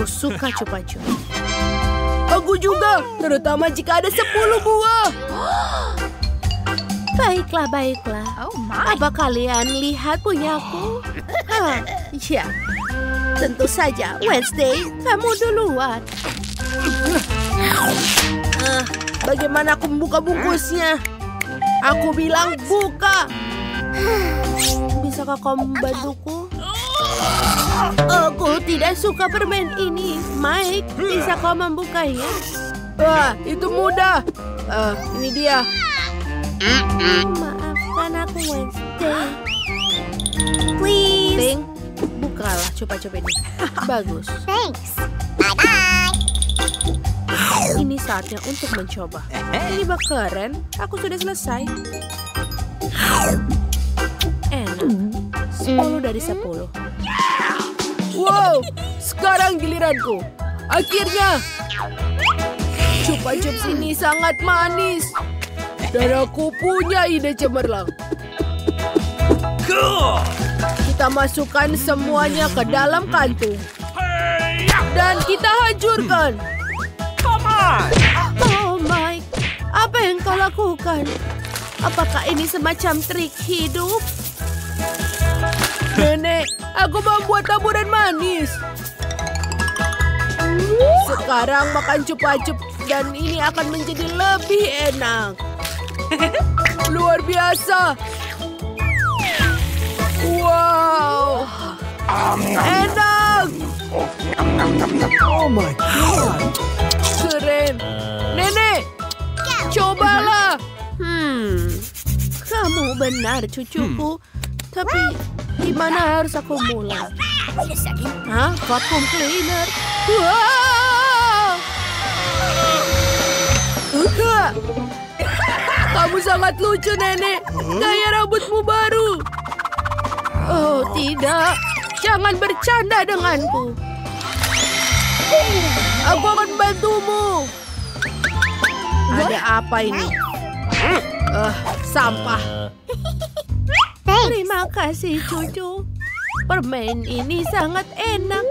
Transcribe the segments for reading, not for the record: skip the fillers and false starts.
Aku suka cupa-cup. Aku juga, terutama jika ada 10 buah. Baiklah, baiklah. Apa kalian lihat punyaku? Ya, tentu saja. Wednesday, kamu duluan. Bagaimana aku membuka bungkusnya? Aku bilang buka. Bisakah kau membantuku? Aku tidak suka permen ini. Mike, bisa kau membukanya? Wah, itu mudah. Ini dia. Maafkan aku, Wednesday. Please. Pink, bukalah cupa-cup ini. Bagus. Thanks. Bye-bye. Ini saatnya untuk mencoba. Ini bak keren. Aku sudah selesai. Enak. 10 dari 10. Wow, sekarang giliranku. Akhirnya. Cupa-cups ini sangat manis. Dan aku punya ide cemerlang. Kita masukkan semuanya ke dalam kantung. Dan kita hancurkan. Oh Mike, apa yang kau lakukan? Apakah ini semacam trik hidup? Nenek, aku membuat taburan manis. Sekarang makan cupa-cup dan ini akan menjadi lebih enak. Luar biasa. Wow. Enak. Oh my God. Keren. Nenek, cobalah. Kamu benar, cucuku. Tapi di mana harus aku mulai? Vacuum cleaner. Wow. Kamu sangat lucu, Nenek. Gaya rambutmu baru. Oh, tidak. Jangan bercanda denganku. Aku akan membantumu. Ada apa ini? Sampah. Terima kasih, cucu. Permen ini sangat enak.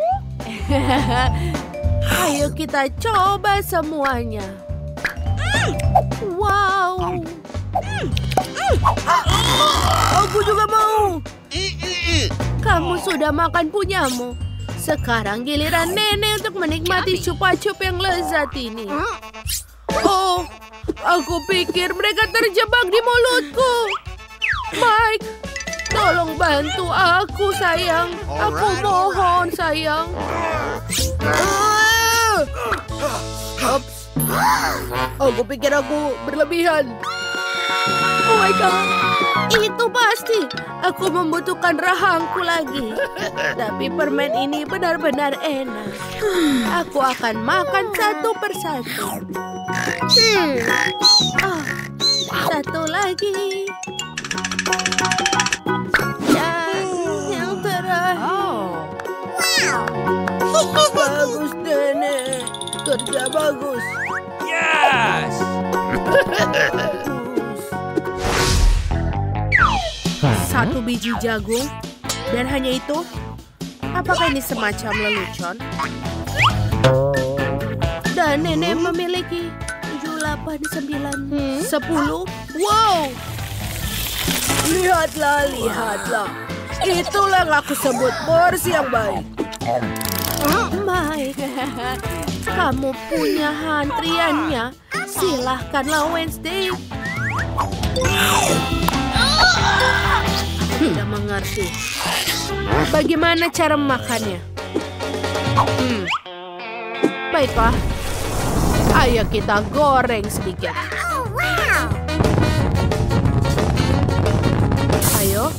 Ayo kita coba semuanya. Wow. Aku juga mau. Kamu sudah makan punyamu. Sekarang giliran Nenek untuk menikmati cupa-cup yang lezat ini. Oh, aku pikir mereka terjebak di mulutku. Mike, tolong bantu aku, sayang. Aku mohon, sayang. Ops. Aku pikir aku berlebihan. Oh my God. Itu pasti. Aku membutuhkan rahangku lagi. Tapi permen ini benar-benar enak. Aku akan makan satu persatu. Satu lagi. Dan yang terakhir. Bagus, Nenek. Kerja bagus. Yes. Satu biji jagung. Dan hanya itu? Apakah ini semacam lelucon? Dan Nenek memiliki 7, 8, 9, 10. Wow! Lihatlah, lihatlah. Itulah yang aku sebut porsi yang baik. Mike, kamu punya antriannya. Silahkanlah, Wednesday. Tidak mengerti. Bagaimana cara memakannya? Baiklah. Ayo kita goreng sedikit. Ayo.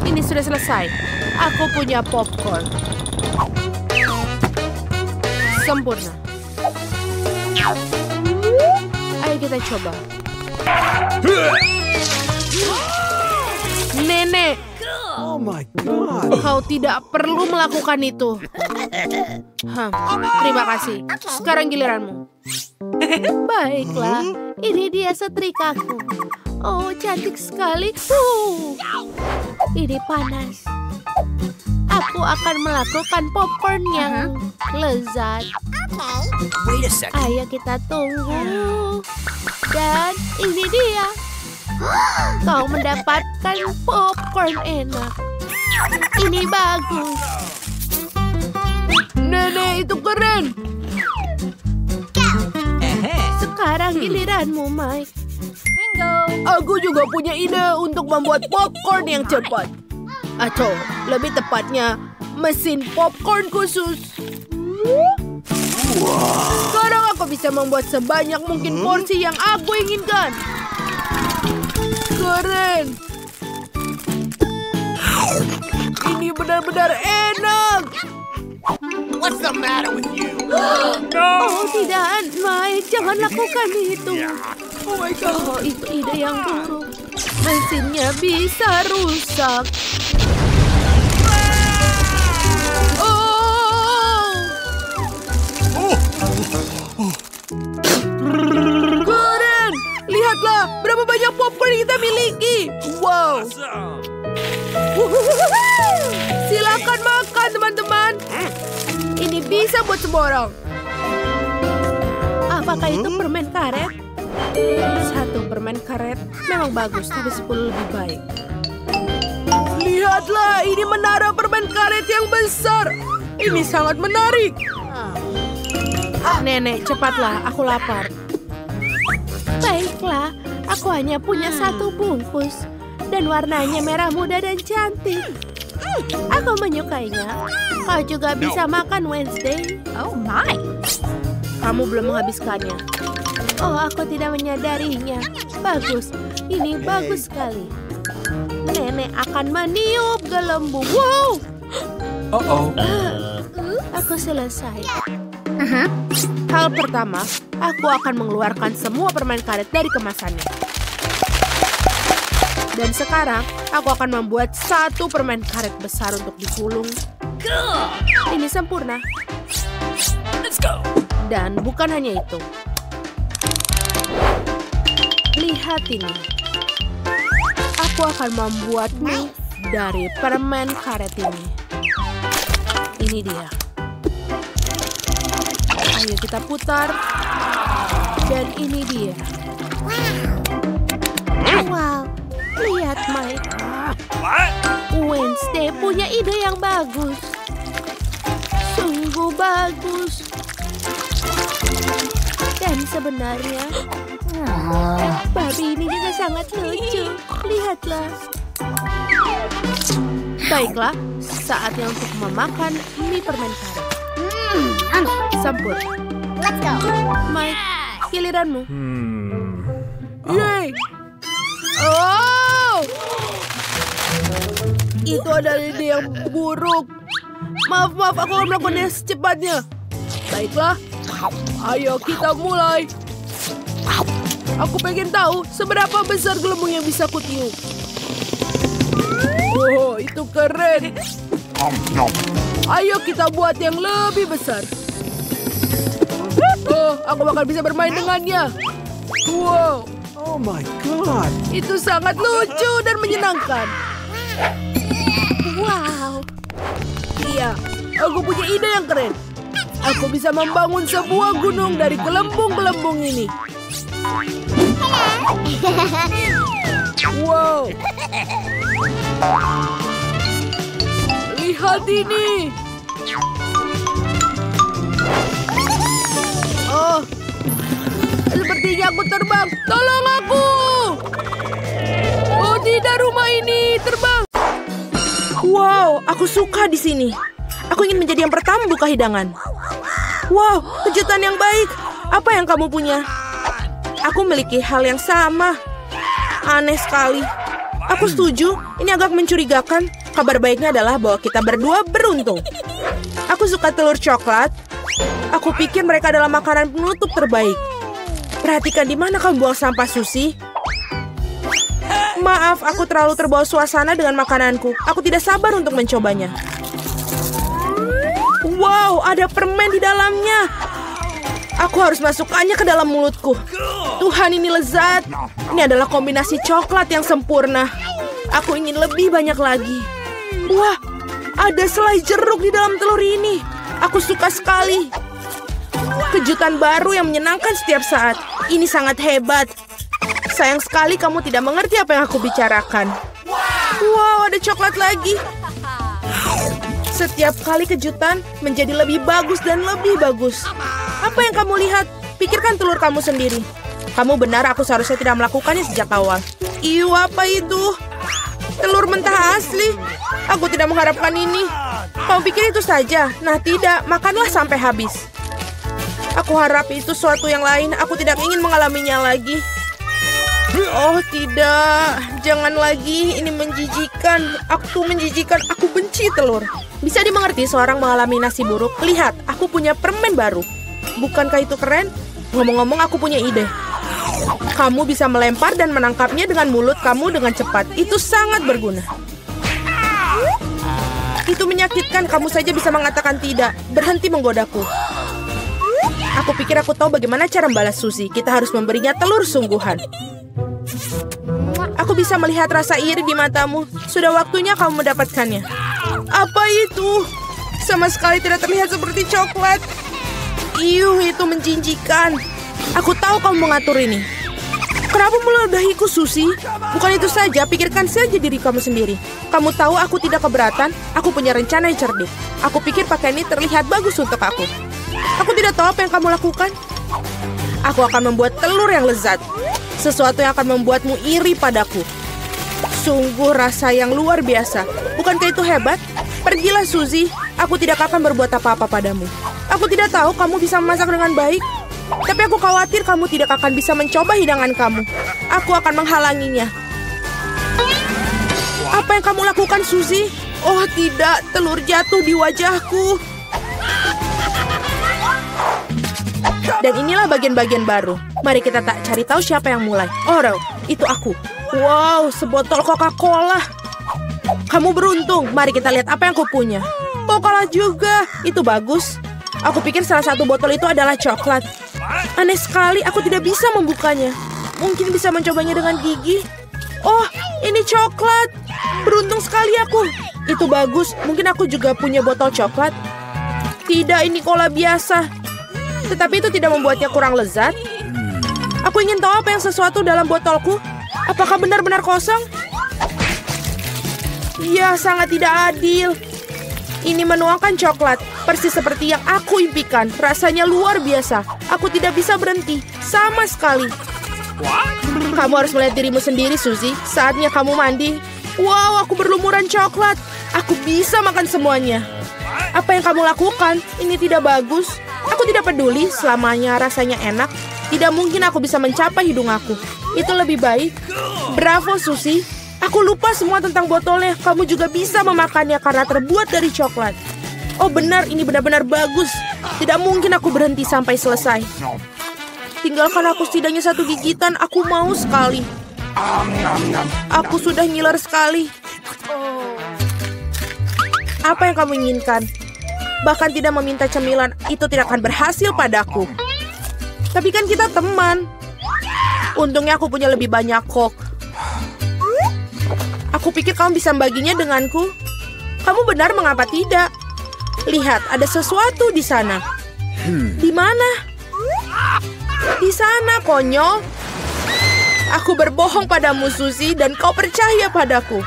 Ini sudah selesai. Aku punya popcorn. Sempurna. Ayo kita coba. Nenek. Oh my God. Kau tidak perlu melakukan itu. Terima kasih. Sekarang giliranmu. Baiklah. Ini dia setrikaku. Oh, cantik sekali. Ini panas. aku akan melakukan popcorn yang lezat. Wait a second. Ayo kita tunggu. Dan ini dia. Kau mendapatkan popcorn enak. Ini bagus. Nenek, itu keren. Sekarang giliranmu, Mike. Bingo. Aku juga punya ide untuk membuat popcorn yang cepat. Atau lebih tepatnya, mesin popcorn khusus. Sekarang aku bisa membuat sebanyak mungkin porsi yang aku inginkan. Keren. Ini benar-benar enak. What's the matter with you? Oh tidak, Mike, jangan lakukan itu. Oh my God, oh, itu ide yang buruk. Mesinnya bisa rusak. Oh, keren! Lihatlah berapa banyak popcorn yang kita miliki. Wow. Silakan makan, teman-teman. Ini bisa buat semua orang. Apakah itu permen karet? 1 permen karet memang bagus, tapi 10 lebih baik. Lihatlah, ini menara permen karet yang besar. Ini sangat menarik. Nenek, cepatlah, aku lapar. Baiklah, aku hanya punya 1 bungkus. Dan warnanya merah muda dan cantik. Aku menyukainya. Kau juga bisa makan, Wednesday. Oh my. Kamu belum menghabiskannya. Oh, aku tidak menyadarinya. Bagus, ini bagus sekali. Nenek akan meniup gelembung. Wow! Aku selesai. Hal pertama, aku akan mengeluarkan semua permen karet dari kemasannya. Dan sekarang, aku akan membuat 1 permen karet besar untuk digulung. Ini sempurna. Let's go. Dan bukan hanya itu. Lihat ini. Aku akan membuat mie dari permen karet ini. Ini dia. Ayo kita putar. Dan ini dia. Wow. Lihat, Mike. Wednesday punya ide yang bagus. Sungguh bagus. Dan sebenarnya, babi ini juga sangat lucu. Lihatlah. Baiklah, saatnya untuk memakan mie permen karet. Sambut. Let's go. Mike, giliranmu. Yeay. Oh! Itu adalah ide yang buruk. Maaf, aku akan melakukannya secepatnya. Baiklah, ayo kita mulai. Aku pengen tahu seberapa besar gelembung yang bisa kutiup. Wow, itu keren. Ayo kita buat yang lebih besar. Oh, aku bakal bisa bermain dengannya. Wow. Oh my God. Itu sangat lucu dan menyenangkan. Wow. Iya, aku punya ide yang keren. Aku bisa membangun sebuah gunung dari gelembung-gelembung ini. Wow. Lihat ini. Oh, sepertinya aku terbang. Tolong aku. Oh tidak, rumah ini terbang. Wow, aku suka di sini. Aku ingin menjadi yang pertama buka hidangan. Wow, kejutan yang baik. Apa yang kamu punya? Aku memiliki hal yang sama. Aneh sekali. Aku setuju, ini agak mencurigakan. Kabar baiknya adalah bahwa kita berdua beruntung. Aku suka telur coklat. Aku pikir mereka adalah makanan penutup terbaik. Perhatikan di mana kamu buang sampah, Susi. Maaf, aku terlalu terbawa suasana dengan makananku. Aku tidak sabar untuk mencobanya. Wow, ada permen di dalamnya. Aku harus masukkannya ke dalam mulutku. Tuhan, ini lezat. Ini adalah kombinasi coklat yang sempurna. Aku ingin lebih banyak lagi. Wah, Ada selai jeruk di dalam telur ini. Aku suka sekali. Kejutan baru yang menyenangkan setiap saat. Ini sangat hebat. Sayang sekali kamu tidak mengerti apa yang aku bicarakan. Wow, ada coklat lagi. Setiap kali kejutan menjadi lebih bagus dan lebih bagus. Apa yang kamu lihat? Pikirkan telur kamu sendiri. Kamu benar, aku seharusnya tidak melakukannya sejak awal. Iu, apa itu? Telur mentah asli. Aku tidak mengharapkan ini. Kamu pikir itu saja? Nah, tidak. Makanlah sampai habis. Aku harap itu suatu yang lain. Aku tidak ingin mengalaminya lagi. Oh, tidak. Jangan lagi. Ini menjijikan. Aku menjijikan. Aku benci telur. Bisa dimengerti seorang mengalami nasi buruk. Lihat, aku punya permen baru. Bukankah itu keren? Ngomong-ngomong, aku punya ide. Kamu bisa melempar dan menangkapnya dengan mulut kamu dengan cepat. Itu sangat berguna. Itu menyakitkan. Kamu saja bisa mengatakan tidak. Berhenti menggodaku. Aku pikir aku tahu bagaimana cara membalas Suzy. Kita harus memberinya telur sungguhan. Aku bisa melihat rasa iri di matamu. Sudah waktunya kamu mendapatkannya. Apa itu? Sama sekali tidak terlihat seperti coklat. Iuh, itu menjijikkan. Aku tahu kamu mengatur ini. Kenapa meludahiku, Suzy? Bukan itu saja, pikirkan saja diri kamu sendiri. Kamu tahu aku tidak keberatan. Aku punya rencana yang cerdik. Aku pikir pakaian ini terlihat bagus untuk aku. Aku tidak tahu apa yang kamu lakukan. Aku akan membuat telur yang lezat. Sesuatu yang akan membuatmu iri padaku. Sungguh rasa yang luar biasa. Bukankah itu hebat? Pergilah, Suzy. Aku tidak akan berbuat apa-apa padamu. Aku tidak tahu kamu bisa memasak dengan baik. Tapi aku khawatir kamu tidak akan bisa mencoba hidangan kamu. Aku akan menghalanginya. Apa yang kamu lakukan, Suzy? Oh tidak, telur jatuh di wajahku. Dan inilah bagian-bagian baru. Mari kita tak cari tahu siapa yang mulai. Oh, itu aku. Wow, sebotol Coca-Cola. Kamu beruntung. Mari kita lihat apa yang aku punya. Oh, kalah juga. Itu bagus. Aku pikir salah satu botol itu adalah coklat. Aneh sekali, aku tidak bisa membukanya. Mungkin bisa mencobanya dengan gigi. Oh, ini coklat. Beruntung sekali aku. Itu bagus. Mungkin aku juga punya botol coklat. Tidak, ini cola biasa. Tetapi itu tidak membuatnya kurang lezat. Aku ingin tahu apa yang sesuatu dalam botolku. Apakah benar-benar kosong? Ya, sangat tidak adil. Ini menuangkan coklat, persis seperti yang aku impikan. Rasanya luar biasa. Aku tidak bisa berhenti, sama sekali. Kamu harus melihat dirimu sendiri, Suzy. Saatnya kamu mandi. Wow, aku berlumuran coklat. Aku bisa makan semuanya. Apa yang kamu lakukan? Ini tidak bagus. Aku tidak peduli, selamanya rasanya enak. Tidak mungkin aku bisa mencapai hidung aku. Itu lebih baik. Bravo, Suzy. Aku lupa semua tentang botolnya. Kamu juga bisa memakannya karena terbuat dari coklat. Oh benar, ini benar-benar bagus. Tidak mungkin aku berhenti sampai selesai. Tinggalkan aku setidaknya satu gigitan. Aku mau sekali. Aku sudah ngiler sekali. Apa yang kamu inginkan? Bahkan tidak meminta cemilan, itu tidak akan berhasil padaku. Tapi kan kita teman. Untungnya aku punya lebih banyak Coke. Aku pikir kamu bisa membaginya denganku. Kamu benar, mengapa tidak? Lihat, ada sesuatu di sana. Di mana? Di sana, konyol. Aku berbohong padamu, Suzy, dan kau percaya padaku.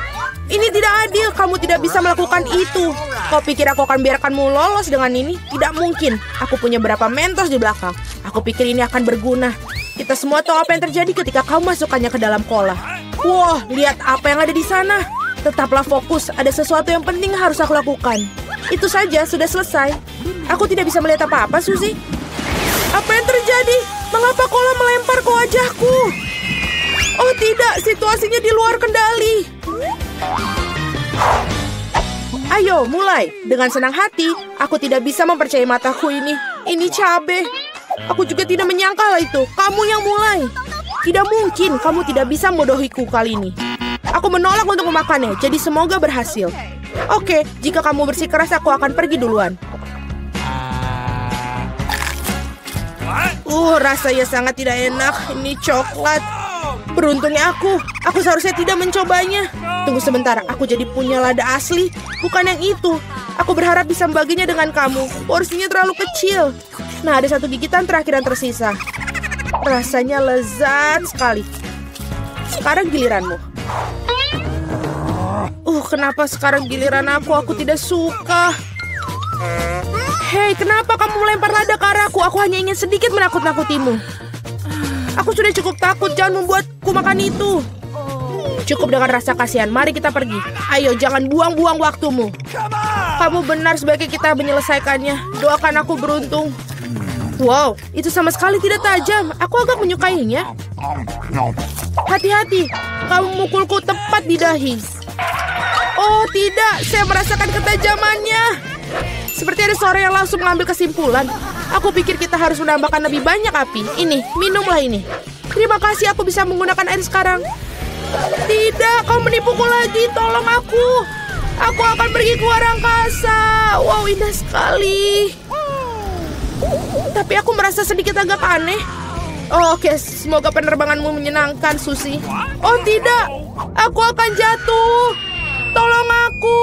Ini tidak adil, kamu tidak bisa melakukan itu. Kau pikir aku akan biarkanmu lolos dengan ini? Tidak mungkin. Aku punya berapa Mentos di belakang. Aku pikir ini akan berguna. Kita semua tahu apa yang terjadi ketika kau masukkannya ke dalam cola. Wah, lihat apa yang ada di sana. Tetaplah fokus, ada sesuatu yang penting harus aku lakukan. Itu saja, sudah selesai. Aku tidak bisa melihat apa-apa, Suzy. Apa yang terjadi? Mengapa cola melempar ke wajahku? Oh tidak, situasinya di luar kendali. Ayo, mulai. Dengan senang hati, aku tidak bisa mempercayai mataku ini. Ini cabe. Aku juga tidak menyangka hal itu. Kamu yang mulai. Tidak mungkin kamu tidak bisa membodohiku kali ini. Aku menolak untuk memakannya, jadi semoga berhasil. Oke, jika kamu bersikeras, aku akan pergi duluan. Rasanya sangat tidak enak. Ini coklat. Beruntungnya aku seharusnya tidak mencobanya. Tunggu sebentar, aku jadi punya lada asli, bukan yang itu. Aku berharap bisa membaginya dengan kamu. Porsinya terlalu kecil. Nah, ada satu gigitan terakhir yang tersisa. Rasanya lezat sekali. Sekarang giliranmu. Kenapa sekarang giliran aku? Aku tidak suka. Hei, kenapa kamu melempar lada ke arahku? Aku hanya ingin sedikit menakut-nakutimu. Aku sudah cukup takut, jangan membuatku makan itu. Cukup dengan rasa kasihan, mari kita pergi. Ayo, jangan buang-buang waktumu. Kamu benar, sebaiknya kita menyelesaikannya. Doakan aku beruntung. Wow, itu sama sekali tidak tajam. Aku agak menyukainya. Hati-hati, kamu memukulku tepat di dahi. Oh tidak, saya merasakan ketajamannya. Seperti ada suara yang langsung mengambil kesimpulan. Aku pikir kita harus menambahkan lebih banyak api. Ini, minumlah ini. Terima kasih, aku bisa menggunakan air sekarang. Tidak, kau menipuku lagi. Tolong aku. Aku akan pergi ke luar angkasa. Wow, indah sekali. Tapi aku merasa sedikit agak aneh. Oke, semoga penerbanganmu menyenangkan, Susi. Oh tidak, aku akan jatuh. Tolong aku.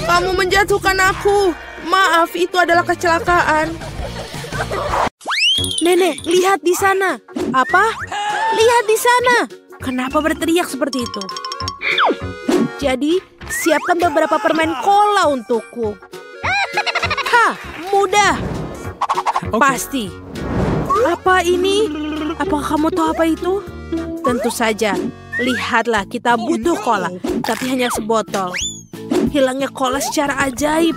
Kamu menjatuhkan aku. Maaf, itu adalah kecelakaan. Nenek, lihat di sana. Apa? Lihat di sana. Kenapa berteriak seperti itu? Jadi, siapkan beberapa permen cola untukku. Hah, mudah. Pasti. Apa ini? Apakah kamu tahu apa itu? Tentu saja. Lihatlah, kita butuh cola, tapi hanya sebotol. Hilangnya cola secara ajaib.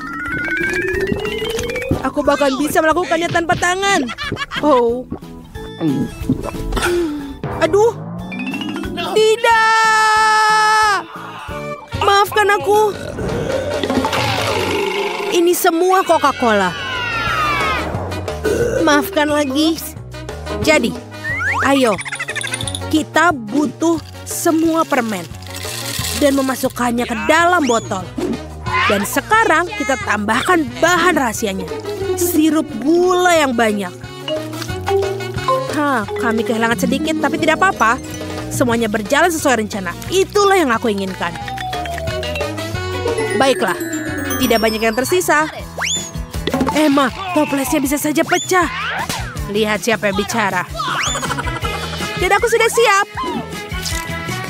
Aku bahkan bisa melakukannya tanpa tangan. Oh. Aduh. Tidak. Maafkan aku. Ini semua Coca-Cola. Maafkan lagi. Jadi, ayo. Kita butuh semua permen. Dan memasukkannya ke dalam botol. Dan sekarang kita tambahkan bahan rahasianya. Sirup gula yang banyak. Kami kehilangan sedikit, tapi tidak apa-apa. Semuanya berjalan sesuai rencana. Itulah yang aku inginkan. Baiklah, tidak banyak yang tersisa. Emma, toplesnya bisa saja pecah. Lihat siapa yang bicara. Dan aku sudah siap.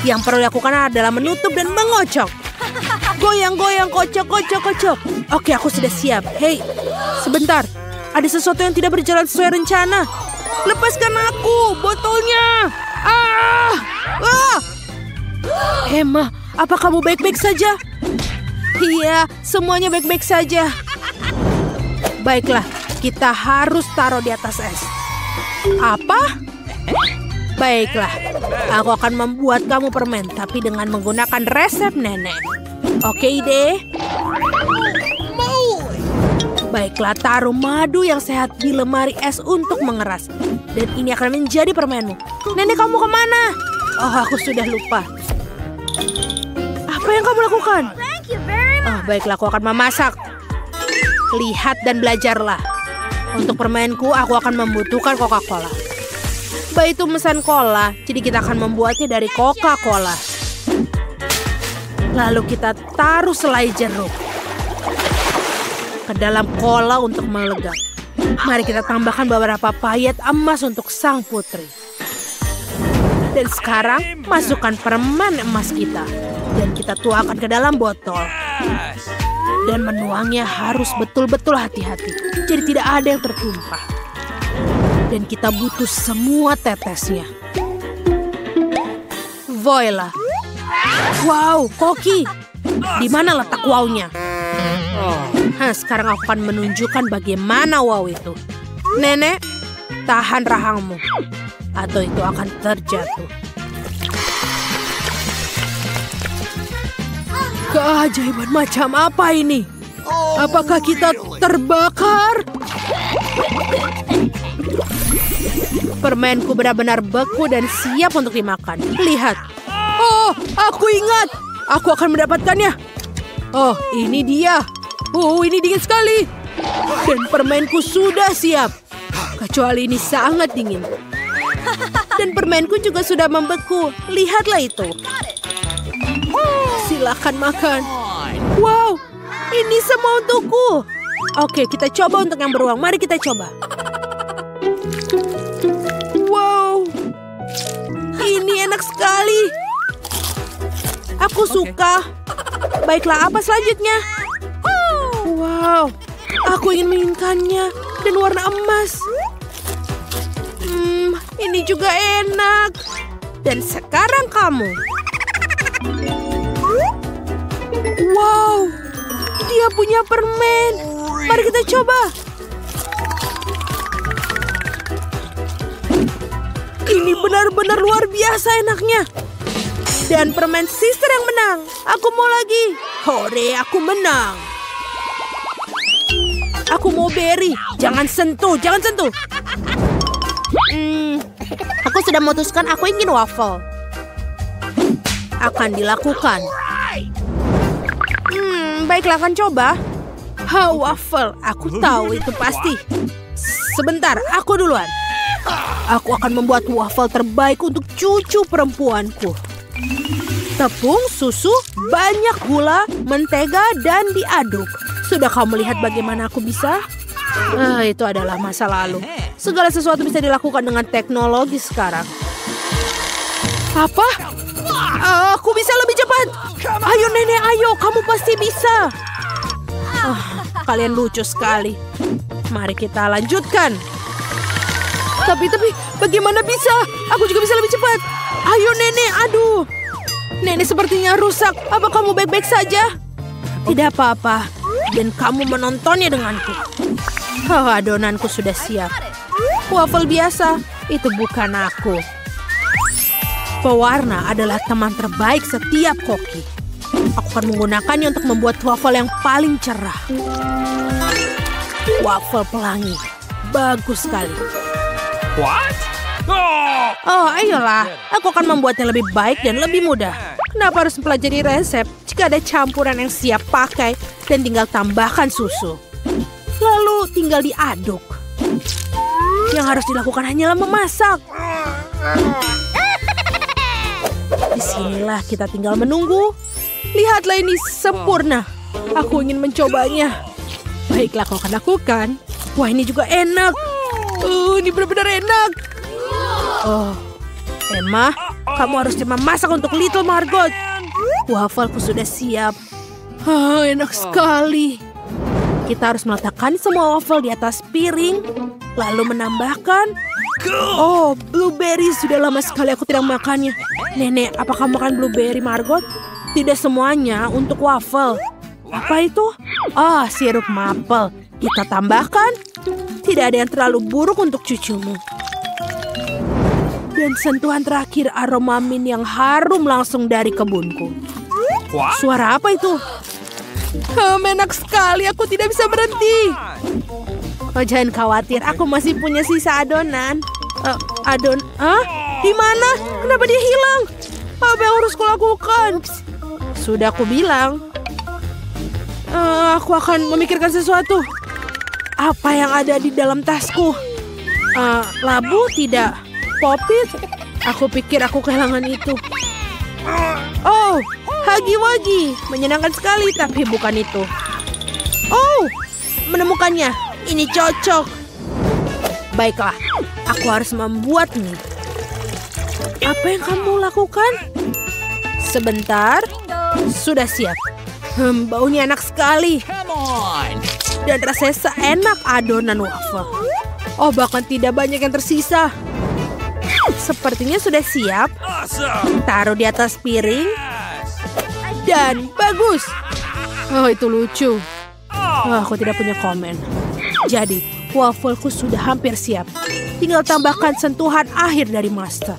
Yang perlu dilakukan adalah menutup dan mengocok. Goyang-goyang, kocok. Oke, aku sudah siap. Hei, sebentar. Ada sesuatu yang tidak berjalan sesuai rencana. Lepaskan aku, botolnya. Emma, apa kamu baik-baik saja? Iya, semuanya baik-baik saja. Baiklah, kita harus taruh di atas es. Apa? Baiklah, aku akan membuat kamu permen, tapi dengan menggunakan resep nenek. Oke, ide? Baiklah, taruh madu yang sehat di lemari es untuk mengeras. Dan ini akan menjadi permenmu. Nenek, kamu kemana? Oh, aku sudah lupa. Apa yang kamu lakukan? Oh, baiklah, aku akan memasak. Lihat dan belajarlah. Untuk permenku, aku akan membutuhkan Coca-Cola. Baik itu mesan cola, jadi kita akan membuatnya dari Coca-Cola. Lalu kita taruh selai jeruk ke dalam cola untuk melegap. Mari kita tambahkan beberapa payet emas untuk sang putri. Dan sekarang masukkan permen emas kita. Dan kita tuangkan ke dalam botol. Dan menuangnya harus betul-betul hati-hati. Jadi tidak ada yang tertumpah. Dan kita butuh semua tetesnya. Voila. Wow, Koki. Di mana letak wow-nya? Sekarang aku akan menunjukkan bagaimana wow itu. Nenek, tahan rahangmu. Atau itu akan terjatuh. Keajaiban macam apa ini? Apakah kita terbakar? Permenku benar-benar beku dan siap untuk dimakan. Lihat. Oh, aku ingat. Aku akan mendapatkannya. Oh, ini dia. Oh, ini dingin sekali. Dan permenku sudah siap. Kecuali ini sangat dingin. Dan permenku juga sudah membeku. Lihatlah itu. Silakan makan. Wow, ini semua untukku. Oke, kita coba untuk yang beruang. Mari kita coba. Wow, ini enak sekali. Aku suka. Baiklah, apa selanjutnya? Wow, aku ingin menginginkannya. Dan warna emas. Ini juga enak. Dan sekarang kamu. Wow, dia punya permen. Mari kita coba. Ini benar-benar luar biasa enaknya. Dan permen sister yang menang. Aku mau lagi. Hore, aku menang. Aku mau berry. Jangan sentuh, jangan sentuh. Aku sudah memutuskan aku ingin waffle. Akan dilakukan. Baiklah, akan coba. Waffle. Aku tahu itu pasti. Sebentar, aku duluan. Aku akan membuat waffle terbaik untuk cucu perempuanku. Tepung, susu, banyak gula, mentega, dan diaduk. Sudah kamu lihat bagaimana aku bisa? Itu adalah masa lalu. Segala sesuatu bisa dilakukan dengan teknologi sekarang. Apa? Aku bisa lebih cepat. Ayo nenek, ayo. Kamu pasti bisa. Kalian lucu sekali. Mari kita lanjutkan. Tapi, bagaimana bisa? Aku juga bisa lebih cepat. Ayo nenek, aduh. Nenek sepertinya rusak. Apa kamu baik-baik saja? Tidak apa-apa. Dan kamu menontonnya denganku. Adonanku sudah siap. Waffle biasa, itu bukan aku. Pewarna adalah teman terbaik setiap koki. Aku akan menggunakannya untuk membuat waffle yang paling cerah. Waffle pelangi. Bagus sekali. What? Ayolah. Aku akan membuatnya lebih baik dan lebih mudah. Kenapa harus mempelajari resep jika ada campuran yang siap pakai dan tinggal tambahkan susu? Lalu tinggal diaduk. Yang harus dilakukan hanyalah memasak. Disinilah kita tinggal menunggu. Lihatlah, ini sempurna. Aku ingin mencobanya. Baiklah, kau akan lakukan. Wah, ini juga enak. Ini benar-benar enak. Emma, kamu harus memasak untuk Little Margot. Waffleku sudah siap. Enak sekali. Kita harus meletakkan semua waffle di atas piring, lalu menambahkan. Blueberry. Sudah lama sekali aku tidak makannya. Nenek, apa kamu makan blueberry, Margot? Tidak semuanya untuk waffle. Apa itu? Sirup maple. Kita tambahkan. Tidak ada yang terlalu buruk untuk cucumu. Dan sentuhan terakhir aroma mint yang harum langsung dari kebunku. Suara apa itu? Enak sekali, aku tidak bisa berhenti. Jangan khawatir, aku masih punya sisa adonan. Di mana? Kenapa dia hilang? Apa yang harus kulakukan? Sudah aku bilang. Aku akan memikirkan sesuatu. Apa yang ada di dalam tasku? Labu tidak. Popit? Aku pikir aku kehilangan itu. Hagi-wagi. Menyenangkan sekali, tapi bukan itu. Menemukannya. Ini cocok. Baiklah, aku harus membuat mie. Apa yang kamu lakukan? Sebentar. Sudah siap. Baunya enak sekali. Dan rasanya seenak adonan waffle. Bahkan tidak banyak yang tersisa. Sepertinya sudah siap. Taruh di atas piring. Dan bagus. Itu lucu. Aku tidak punya komen. Jadi, waffleku sudah hampir siap. Tinggal tambahkan sentuhan akhir dari master.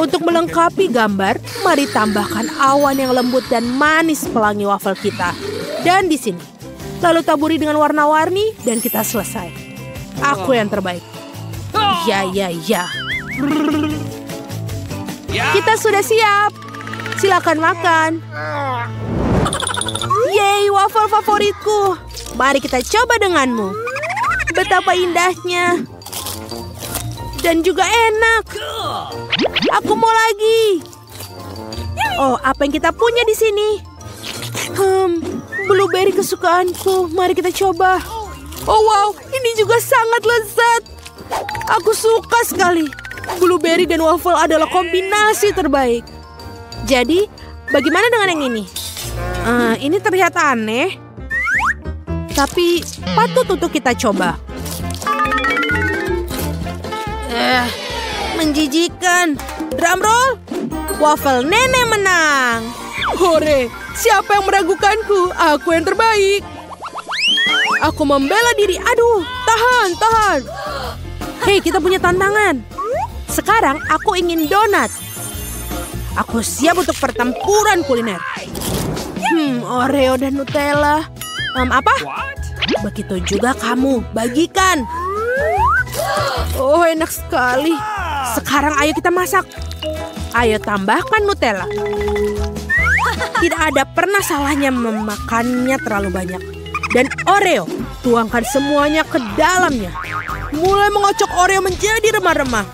Untuk melengkapi gambar, mari tambahkan awan yang lembut dan manis pelangi waffle kita. Dan di sini. Lalu taburi dengan warna-warni dan kita selesai. Aku yang terbaik. Ya. Kita sudah siap. Silakan makan. Yeay, waffle favoritku. Mari kita coba denganmu. Betapa indahnya. Dan juga enak. Aku mau lagi. Oh, apa yang kita punya di sini? Blueberry kesukaanku. Mari kita coba. Oh wow, ini juga sangat lezat. Aku suka sekali. Blueberry dan waffle adalah kombinasi terbaik. Jadi, bagaimana dengan yang ini? Ini terlihat aneh. Tapi patut untuk kita coba. Menjijikan. Drum roll. Waffle nenek menang. Hore, siapa yang meragukanku? Aku yang terbaik. Aku membela diri. Aduh, tahan. Hei, kita punya tantangan. Sekarang aku ingin donat. Aku siap untuk pertempuran kuliner. Oreo dan Nutella. Apa? Begitu juga kamu, bagikan. Oh, enak sekali. Sekarang ayo kita masak. Ayo tambahkan Nutella. Tidak ada pernah salahnya memakannya terlalu banyak. Dan Oreo, tuangkan semuanya ke dalamnya. Mulai mengocok Oreo menjadi remah-remah.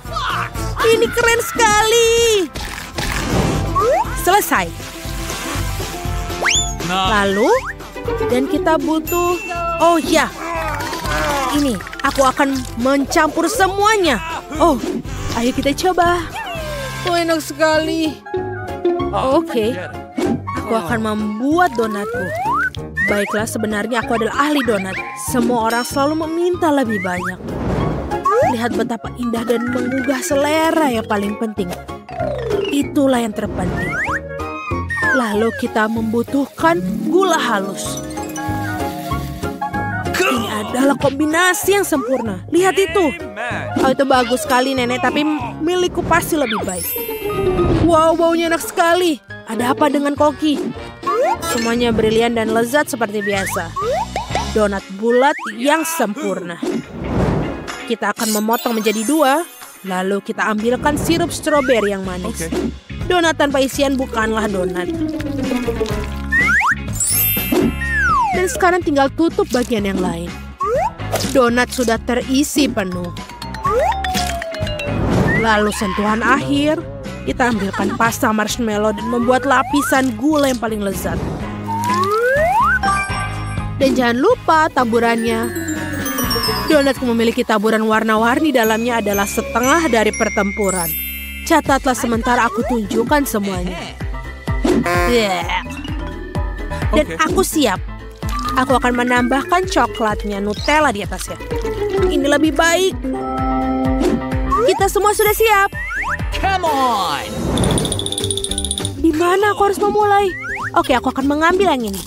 Ini keren sekali. Selesai. Lalu, dan kita butuh... Oh ya, ini aku akan mencampur semuanya. Oh, ayo kita coba. Oh, enak sekali. Oke, aku akan membuat donatku. Baiklah, sebenarnya aku adalah ahli donat. Semua orang selalu meminta lebih banyak. Lihat betapa indah dan menggugah selera yang paling penting. Itulah yang terpenting. Lalu kita membutuhkan gula halus. Ini adalah kombinasi yang sempurna. Lihat itu. Oh, itu bagus sekali, Nenek. Tapi milikku pasti lebih baik. Wow, baunya enak sekali. Ada apa dengan koki? Semuanya brilian dan lezat seperti biasa. Donat bulat yang sempurna. Kita akan memotong menjadi 2. Lalu kita ambilkan sirup stroberi yang manis. Donat tanpa isian bukanlah donat. Dan sekarang tinggal tutup bagian yang lain. Donat sudah terisi penuh. Lalu sentuhan akhir, kita ambilkan pasta marshmallow dan membuat lapisan gula yang paling lezat. Dan jangan lupa taburannya. Donat memiliki taburan warna-warni dalamnya adalah setengah dari pertempuran. Catatlah sementara aku tunjukkan semuanya. Dan aku siap. Aku akan menambahkan coklatnya, Nutella di atasnya. Ini lebih baik. Kita semua sudah siap. Come on! Di mana aku harus memulai? Oke, aku akan mengambil yang ini.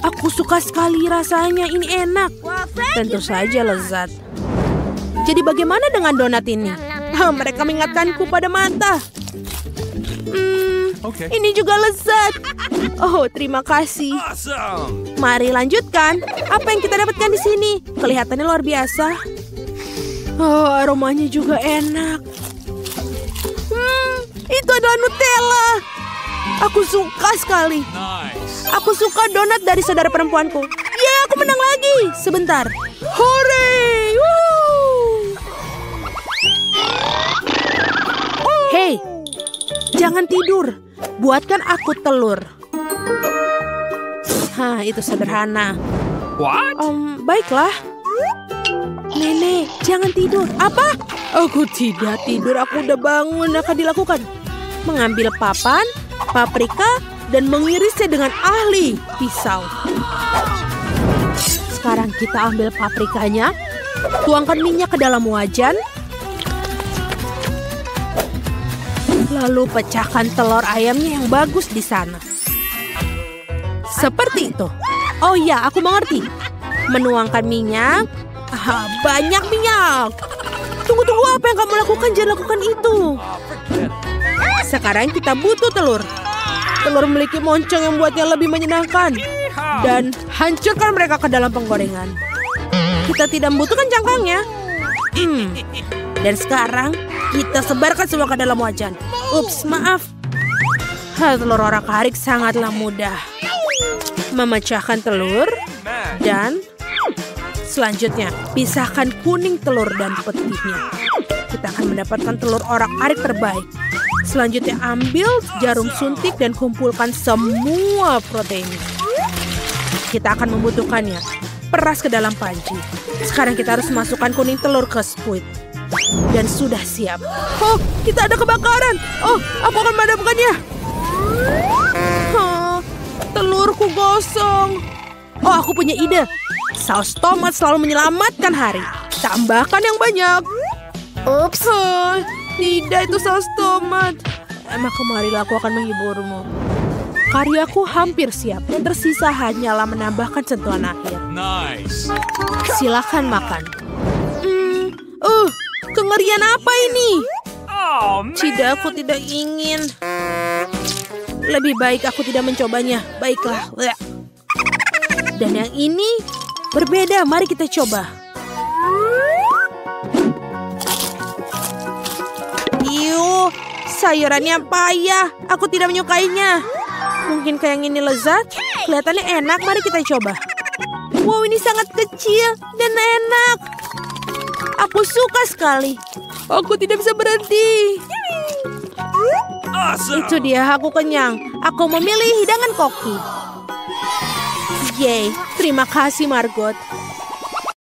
Aku suka sekali rasanya. Ini enak. Tentu saja lezat. Jadi bagaimana dengan donat ini? Mereka mengingatkanku pada mata. Ini juga lezat. Oh, terima kasih. Mari lanjutkan. Apa yang kita dapatkan di sini? Kelihatannya luar biasa. Oh, aromanya juga enak. Itu adalah Nutella. Aku suka sekali. Aku suka donat dari saudara perempuanku. Yeay, aku menang lagi. Sebentar. Hore! Hei, jangan tidur. Buatkan aku telur. Itu sederhana. What? Baiklah. Nenek, jangan tidur. Apa? Aku tidak tidur. Aku udah bangun. Akan dilakukan. Mengambil papan, paprika, dan mengirisnya dengan ahli pisau. Sekarang kita ambil paprikanya. Tuangkan minyak ke dalam wajan. Lalu pecahkan telur ayamnya yang bagus di sana. Seperti itu. Oh iya, aku mengerti. Menuangkan minyak. Banyak minyak. Tunggu, apa yang kamu lakukan? Jangan lakukan itu. Sekarang kita butuh telur. Telur memiliki moncong yang membuatnya lebih menyenangkan. Dan hancurkan mereka ke dalam penggorengan. Kita tidak membutuhkan cangkangnya. Dan sekarang kita sebarkan semua ke dalam wajan. Ups, maaf. Telur orak-arik sangatlah mudah. Memecahkan telur dan Selanjutnya, pisahkan kuning telur dan putihnya. Kita akan mendapatkan telur orak-arik terbaik. Selanjutnya, ambil jarum suntik dan kumpulkan semua protein. Kita akan membutuhkannya. Peras ke dalam panci. Sekarang kita harus masukkan kuning telur ke squid. Dan sudah siap. Oh, kita ada kebakaran. Oh, aku akan memadamkannya. Telurku gosong. Oh, aku punya ide. Saus tomat selalu menyelamatkan hari. Tambahkan yang banyak. Oops. Tidak, itu saus tomat. Maka marilah aku akan menghiburmu. Karyaku hampir siap dan tersisa hanyalah menambahkan sentuhan akhir. Nice. Silakan makan. Kengerian apa ini? Oh, man. Tidak, aku tidak ingin. Lebih baik aku tidak mencobanya. Baiklah. Dan yang ini berbeda. Mari kita coba. Sayurannya payah. Aku tidak menyukainya. Mungkinkah yang ini lezat? Kelihatannya enak. Mari kita coba. Wow, ini sangat kecil dan enak. Aku suka sekali. Aku tidak bisa berhenti. Awesome. Itu dia, aku kenyang. Aku memilih hidangan koki. Yeay, terima kasih Margot.